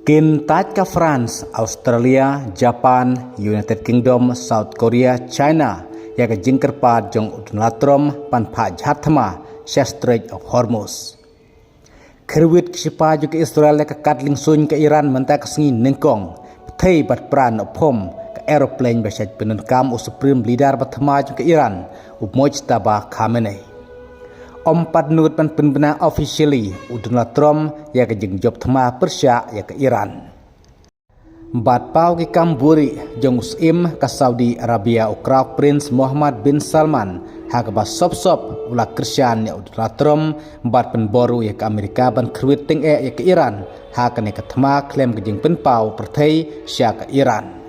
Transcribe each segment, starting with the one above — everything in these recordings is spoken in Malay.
Kintaj ke France, Australia, Japan, United Kingdom, South Korea, China, yang ke jingkerpa jong udunlatrom pan pak jahatma, Strait of Hormuz. Kerwit kesipa juga Israel ke kadling sun ke Iran mentak kesengi nengkong, thei bat pran opom ke aeroplane bersaj penenkam o supreme leader batma juga Iran, Mojtaba Khamenei. Empat nut pan penbena officially udunlatrom ya ke jengjob thema Persia ya ke Iran. Bat pau ke Kamburi jong usim ke Saudi Arabia Crown Prince Muhammad bin Salman hak ba sop-sop ulah Kristian ya udunlatrom bat penboru ya ke Amerika ban kerwit ting ya ke Iran hak ne ke thema klaim ke jeng penpau perthei sya ke Iran.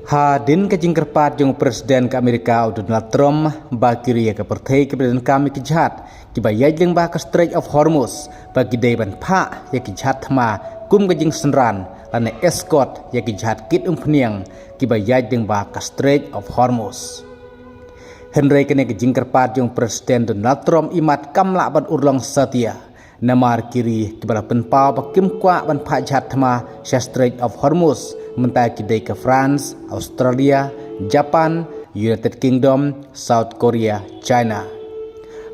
Hadin ke jingkerpat jong Presiden ke Amerika Donald Trump bakiri ya ke perthei ke Presiden kami kejahat kiba yajling bah ke Strait of Hormuz bagi deban pak ya kejahat thema kum ke jing senran lane escort ya kejahat kit peniang kiba yajling bah ke Strait of Hormuz. Henry kene ke jingkerpat jong Presiden Donald Trump imat kamla ban urlong setia namar kiri kibala penpau bakim kwa ban pak jahat thema Strait of Hormuz mentai kidai ke France, Australia, Japan, United Kingdom, South Korea, China.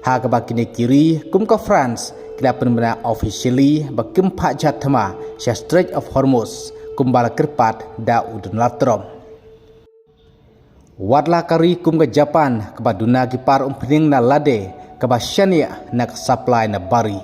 Hak bakini kiri kum ke France kila penbena officially bakim pak jahat thema Strait of Hormuz kumbala kerpat da Donald Trump. Wadla kari kum ke Japan kebaduna gipar pening na lade kebasyania nak supply na bari.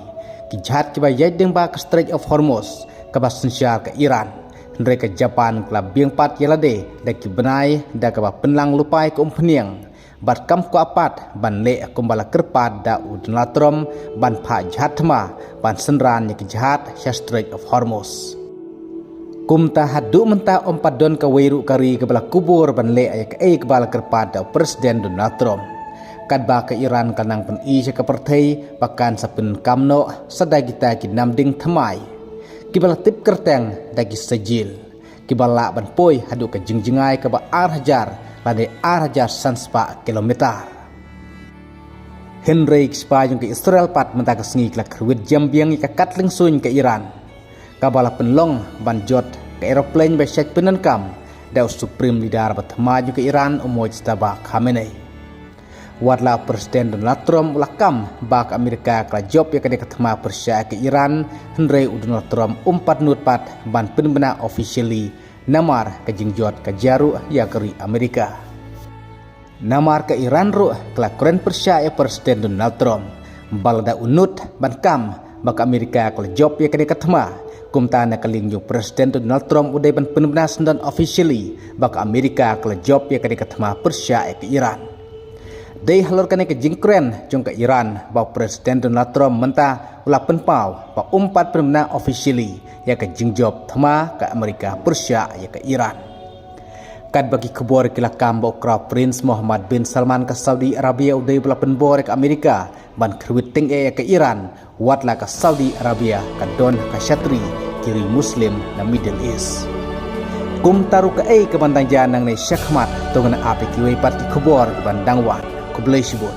Kijahat kiba yadeng ba ke Strait of Hormuz kebasensyal ke Iran. Mereka Japan kelab biang pat yalade da kibenai da keba penlang lupai ke umpeniang. Bat kam ku apat ban le kumbala kerpat da udunlatrom ban pak jahat thema ban senran ya kejahat Strait of Hormuz. Kumta hadu menta ompat don ke weiru kari kebala kubur ban le ya ke kebala kerpat da Presiden Donald Trump. Kadba ke Iran kanang pen isya ke perthei bahkan sapun kamno sadagita ki namding themai kibala tip kerteng dagi sejil kibala ban poi hadu ke jingjengai ke ba arhajar lade arhajar sanspa kilometer. Henry kispa yung ke Israel pat menta ke sengi kelak kerwit jambiang ke katling sun ke Iran kabala penlong ban jot ke aeroplane besyat penenkam da supreme leader batma yung ke Iran Mojtaba Khamenei. Wadla Presiden Donald Trump ulakam bak Amerika kala job ya kene ketema Persia ke Iran Henry Donald Trump umpat nutpat ban penbena officially namar ke jingjot ke jaru ya keri Amerika. Namar ke Iran ru kala keren Persia ya Presiden Donald Trump balada unut ban kam bak Amerika kala job ya kene ketema kumtana kaling yung Presiden Donald Trump udai ban penbena sendan officially bak Amerika kala job ya kene ketema Persia ya ke Iran. Dei halurkan ke jingkren jong ke Iran bahawa Presiden Donald Trump menta ulah penpau ba umpat penbena officially ya ke jingjob thema ke Amerika Persia ya ke Iran. Kad bagi kebor kilakam ba Crown Prince Muhammad bin Salman ke Saudi Arabia udai bela penbor ke Amerika ban kerwiting ya ke Iran watla ke Saudi Arabia ke don ke syatri kiri Muslim na Middle East. Kum taru ke ke bandang janang ni Syekh Ahmad tunggu api kiwai pat ki kebor ke bandang wan. Kublai Shibut.